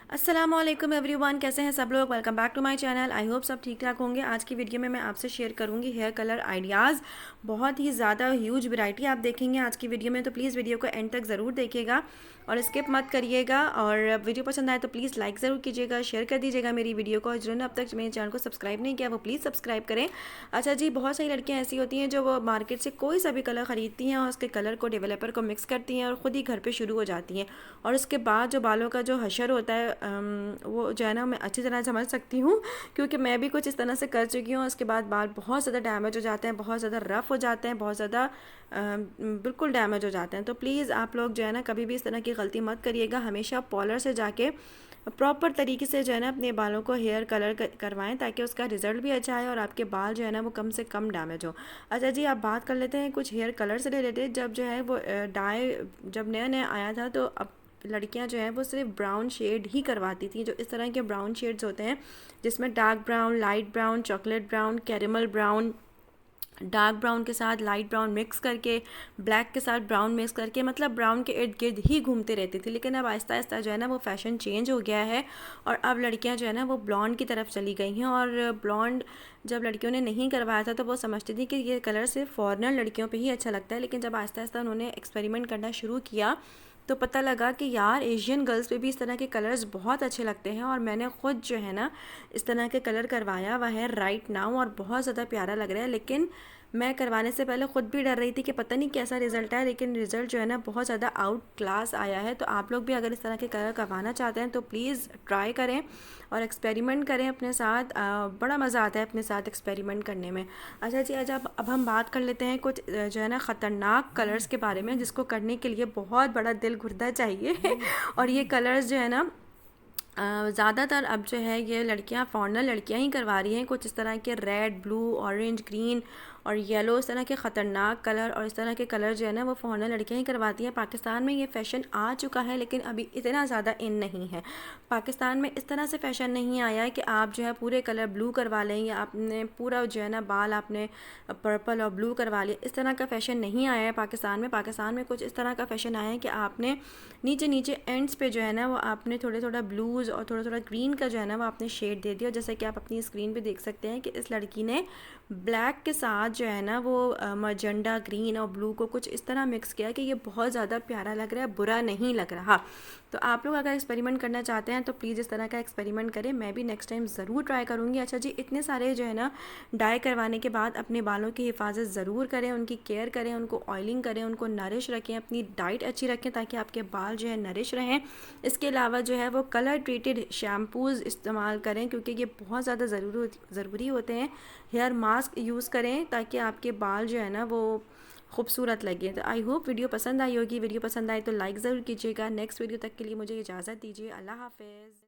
अस्सलाम वालेकुम एवरीवन, कैसे हैं सब लोग। Welcome back to my channel. I hope सब ठीक ठाक होंगे। आज की वीडियो में मैं आपसे शेयर करूंगी हेयर कलर आइडियाज़। बहुत ही ज़्यादा ह्यूज वैरायटी आप देखेंगे आज की वीडियो में, तो प्लीज़ वीडियो को एंड तक ज़रूर देखिएगा और स्किप मत करिएगा। और वीडियो पसंद आए तो प्लीज़ लाइक ज़रूर कीजिएगा, शेयर कर दीजिएगा मेरी वीडियो को। और जिन्होंने अब तक मेरे चैनल को सब्सक्राइब नहीं किया वो प्लीज़ सब्सक्राइब करें। अच्छा जी, बहुत सारी लड़कियाँ ऐसी होती हैं जो वो मार्केट से कोई सा भी कलर ख़रीदती हैं और उसके कलर को डेवलपर को मिक्स करती हैं और ख़ुद ही घर पर शुरू हो जाती हैं। और उसके बाद जो बालों का जो हशर होता है वो जो है ना, मैं अच्छी तरह समझ सकती हूँ, क्योंकि मैं भी कुछ इस तरह से कर चुकी हूँ। उसके बाद बाल बहुत ज़्यादा डैमेज हो जाते हैं, बहुत ज़्यादा रफ़ हो जाते हैं, बहुत ज़्यादा बिल्कुल डैमेज हो जाते हैं। तो प्लीज़ आप लोग जो है ना कभी भी इस तरह की गलती मत करिएगा। हमेशा पॉलर से जाके प्रॉपर तरीके से जो है ना अपने बालों को हेयर कलर करवाएं, ताकि उसका रिज़ल्ट भी अच्छा आए और आपके बाल जो है ना वो कम से कम डैमेज हो। अच्छा जी, आप बात कर लेते हैं कुछ हेयर कलर से रिलेटेड। जब जो है वो डाई जब नया नया आया था, तो अब लड़कियां जो हैं वो सिर्फ ब्राउन शेड ही करवाती थी। जो इस तरह के ब्राउन शेड्स होते हैं जिसमें dark brown, light brown, chocolate brown, caramel brown, dark brown के साथ लाइट ब्राउन मिक्स करके, ब्लैक के साथ ब्राउन मिक्स करके, मतलब ब्राउन के इर्द गिर्द ही घूमते रहती थी। लेकिन अब आहिस्ता आहिस्ता जो है ना वो फ़ैशन चेंज हो गया है और अब लड़कियां जो है ना वो ब्लॉन्ड की तरफ चली गई हैं। और ब्लॉन्ड जब लड़कियों ने नहीं करवाया था तो वो समझती थी कि ये कलर सिर्फ फॉरेनर लड़कियों पे ही अच्छा लगता है। लेकिन जब आहिस्ता आहिस्ता उन्होंने एक्सपेरिमेंट करना शुरू किया तो पता लगा कि यार एशियन गर्ल्स पे भी इस तरह के कलर्स बहुत अच्छे लगते हैं। और मैंने ख़ुद जो है ना इस तरह के कलर करवाया हुआ है राइट नाउ और बहुत ज़्यादा प्यारा लग रहा है। लेकिन मैं करवाने से पहले ख़ुद भी डर रही थी कि पता नहीं कैसा रिज़ल्ट है, लेकिन रिज़ल्ट जो है ना बहुत ज़्यादा आउट क्लास आया है। तो आप लोग भी अगर इस तरह के कलर करवाना चाहते हैं तो प्लीज़ ट्राई करें और एक्सपेरिमेंट करें अपने साथ। बड़ा मज़ा आता है अपने साथ एक्सपेरिमेंट करने में। अच्छा जी, आज अब हम बात कर लेते हैं कुछ जो है ना ख़तरनाक कलर्स के बारे में, जिसको करने के लिए बहुत बड़ा दिल गुर्दा चाहिए और ये कलर्स जो है ना ज़्यादातर अब जो है ये लड़कियां, फॉरेनर लड़कियां ही करवा रही हैं। कुछ इस तरह के रेड, ब्लू, ऑरेंज, ग्रीन और येलो, इस तरह के ख़तरनाक कलर और इस तरह के कलर जो है ना वो फॉरेनर लड़कियां ही करवाती हैं। पाकिस्तान में ये फ़ैशन आ चुका है लेकिन अभी इतना ज़्यादा इन नहीं है। पाकिस्तान में इस तरह से फ़ैशन नहीं आया है कि आप जो है पूरे कलर ब्लू करवा लें या आपने पूरा जो है ना बाल आपने पर्पल और ब्लू करवा लिया। इस तरह का फ़ैशन नहीं आया है पाकिस्तान में। पाकिस्तान में कुछ इस तरह का फ़ैशन आया है कि आपने नीचे नीचे एंड्स पे जो है ना वो आपने थोड़े थोड़ा ब्लूज़ और थोड़ा थोड़ा ग्रीन का जो है ना वो आपने शेड दे दिया। जैसे कि आप अपनी स्क्रीन पे देख सकते हैं कि इस लड़की ने ब्लैक के साथ जो है ना वो मजेंडा, ग्रीन और ब्लू को कुछ इस तरह मिक्स किया कि ये बहुत ज़्यादा प्यारा लग रहा है, बुरा नहीं लग रहा। तो आप लोग अगर एक्सपेरिमेंट करना चाहते हैं तो प्लीज़ इस तरह का एक्सपेरिमेंट करें। मैं भी नेक्स्ट टाइम ज़रूर ट्राई करूँगी। अच्छा जी, इतने सारे जो है ना डाई करवाने के बाद अपने बालों की हिफाजत ज़रूर करें, उनकी केयर करें, उनको ऑयलिंग करें, उनको नरिश रखें, अपनी डाइट अच्छी रखें ताकि आपके बाल जो है नरिश रहें। इसके अलावा जो है वो कलर ट्रीटेड शैम्पूज़ इस्तेमाल करें, क्योंकि ये बहुत ज़्यादा ज़रूरी होते हैं। हेयर मास्क यूज़ करें ताकि आपके बाल जो है ना वो खूबसूरत लगे। तो आई होप वीडियो पसंद आई होगी। वीडियो पसंद आए तो लाइक ज़रूर कीजिएगा। नेक्स्ट वीडियो तक के लिए मुझे इजाज़त दीजिए। अल्लाह हाफ़िज़।